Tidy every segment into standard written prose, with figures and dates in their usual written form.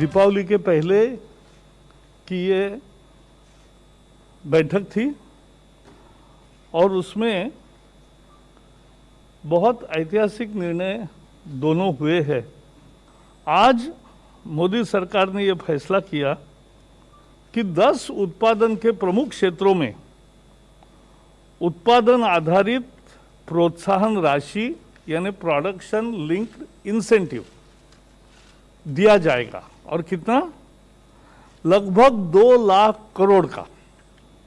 दीपावली के पहले की ये बैठक थी और उसमें बहुत ऐतिहासिक निर्णय दोनों हुए हैं। आज मोदी सरकार ने ये फैसला किया कि 10 उत्पादन के प्रमुख क्षेत्रों में उत्पादन आधारित प्रोत्साहन राशि यानी प्रोडक्शन लिंक्ड इंसेंटिव दिया जाएगा और कितना, लगभग 2 लाख करोड़ का।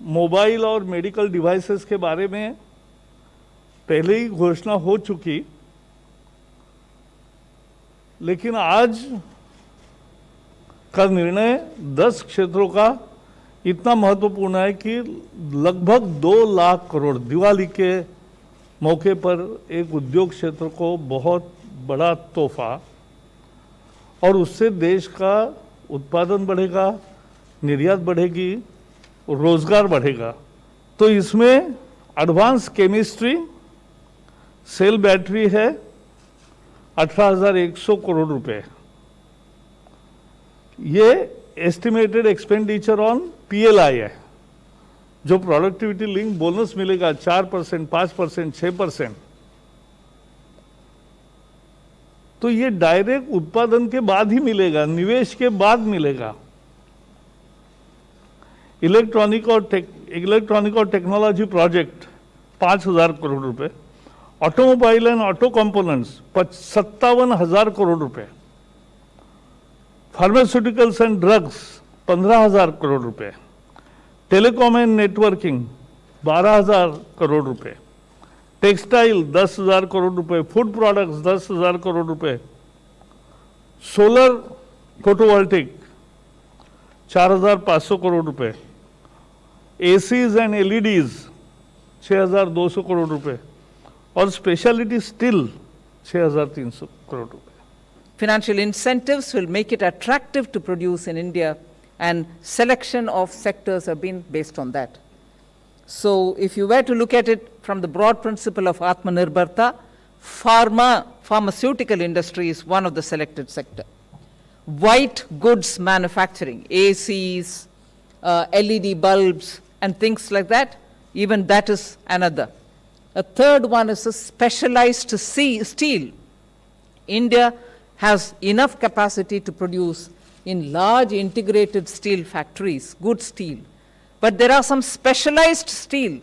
मोबाइल और मेडिकल डिवाइसेस के बारे में पहले ही घोषणा हो चुकी, लेकिन आज का निर्णय 10 क्षेत्रों का इतना महत्वपूर्ण है कि लगभग 2 लाख करोड़ दिवाली के मौके पर एक उद्योग क्षेत्र को बहुत बड़ा तोहफा, और उससे देश का उत्पादन बढ़ेगा, निर्यात बढ़ेगी, रोजगार बढ़ेगा। तो इसमें एडवांस केमिस्ट्री, सेल बैटरी है 18,100 करोड़ रुपए। ये एस्टिमेटेड एक्सपेंडिचर ऑन पीएलआई है, जो प्रोडक्टिविटी लिंक बोनस मिलेगा 4%, 5%, 6%। तो ये डायरेक्ट उत्पादन के बाद ही मिलेगा, निवेश के बाद मिलेगा। इलेक्ट्रॉनिक और टेक्नोलॉजी प्रोजेक्ट 5,000 करोड़ रुपए, automobile and auto components 57,000 crore रुपए, फार्मास्यूटिकल्स एंड ड्रग्स 15,000 करोड़ रुपए, टेलीकॉम एंड नेटवर्किंग 12,000 करोड़ रुपए, टेक्सटाइल 10,000 करोड़ रुपए, फूड प्रोडक्ट्स 10,000 करोड़ रुपए, सोलर फोटोवोल्टिक 4,500 करोड़ रुपए, एसीज एंड एलईडीज 6,200 करोड़ रुपए और स्पेशलिटी स्टील 6,300 करोड़ रुपए। Financial incentives will make it attractive to produce in India, and selection of sectors have been based on that. So if you were to look at it from the broad principle of Atmanirbharta, pharmaceutical industry is one of the selected sector. White goods manufacturing, ACs, LED bulbs and things like that, even that is another. A third one is a specialized steel. India has enough capacity to produce in large integrated steel factories, good steel. But there are some specialized steel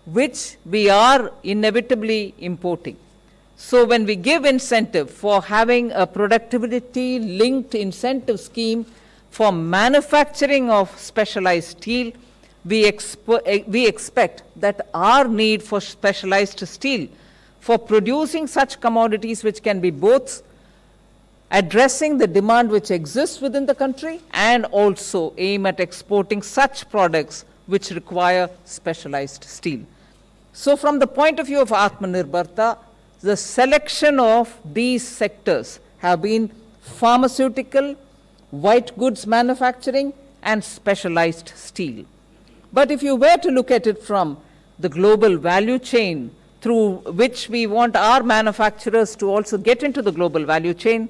which we are inevitably importing. So when we give incentive for having a productivity linked incentive scheme for manufacturing of specialized steel, we expect that our need for specialized steel for producing such commodities which can be both addressing the demand which exists within the country and also aim at exporting such products which require specialized steel. So from the point of view of Atmanirbharta, the selection of these sectors have been pharmaceutical, white goods manufacturing and specialized steel. But if you were to look at it from the global value chain through which we want our manufacturers to also get into the global value chain,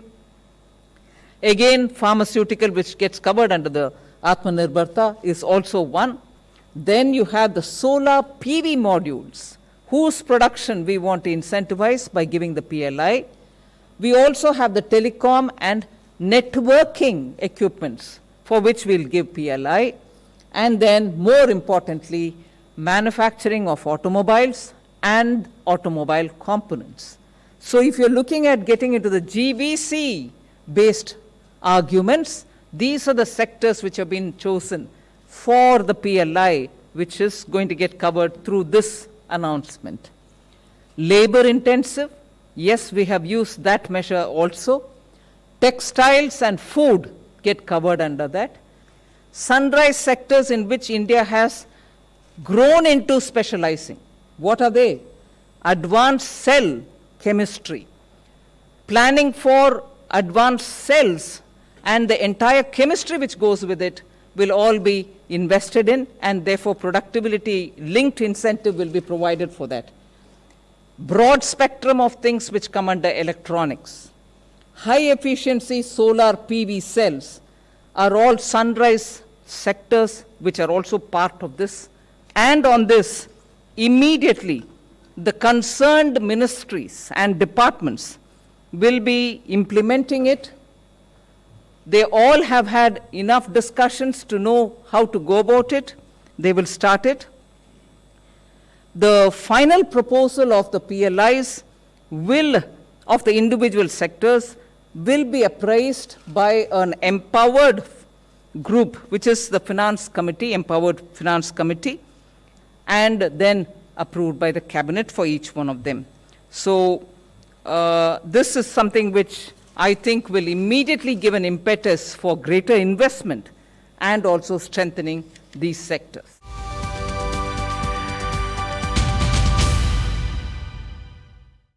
again, pharmaceutical, which gets covered under the Atmanirbharta, is also one. Then you have the solar PV modules, whose production we want to incentivize by giving the PLI. We also have the telecom and networking equipments, for which we'll give PLI. And then, more importantly, manufacturing of automobiles and automobile components. So if you're looking at getting into the GVC-based arguments, these are the sectors which have been chosen for the PLI, which is going to get covered through this announcement. Labor intensive, yes, we have used that measure also. Textiles and food get covered under that. Sunrise sectors in which India has grown into specializing. What are they? Advanced cell chemistry, planning for advanced cells, and the entire chemistry which goes with it will all be invested in, and therefore productivity linked incentive will be provided for that. Broad spectrum of things which come under electronics, high-efficiency solar PV cells are all sunrise sectors which are also part of this. And on this, immediately, the concerned ministries and departments will be implementing it. They all have had enough discussions to know how to go about it. They will start it. The final proposal of the PLIs of the individual sectors will be appraised by an empowered group, which is the Finance Committee, Empowered Finance Committee, and then approved by the cabinet for each one of them. So this is something which I think will immediately give an impetus for greater investment and also strengthening these sectors.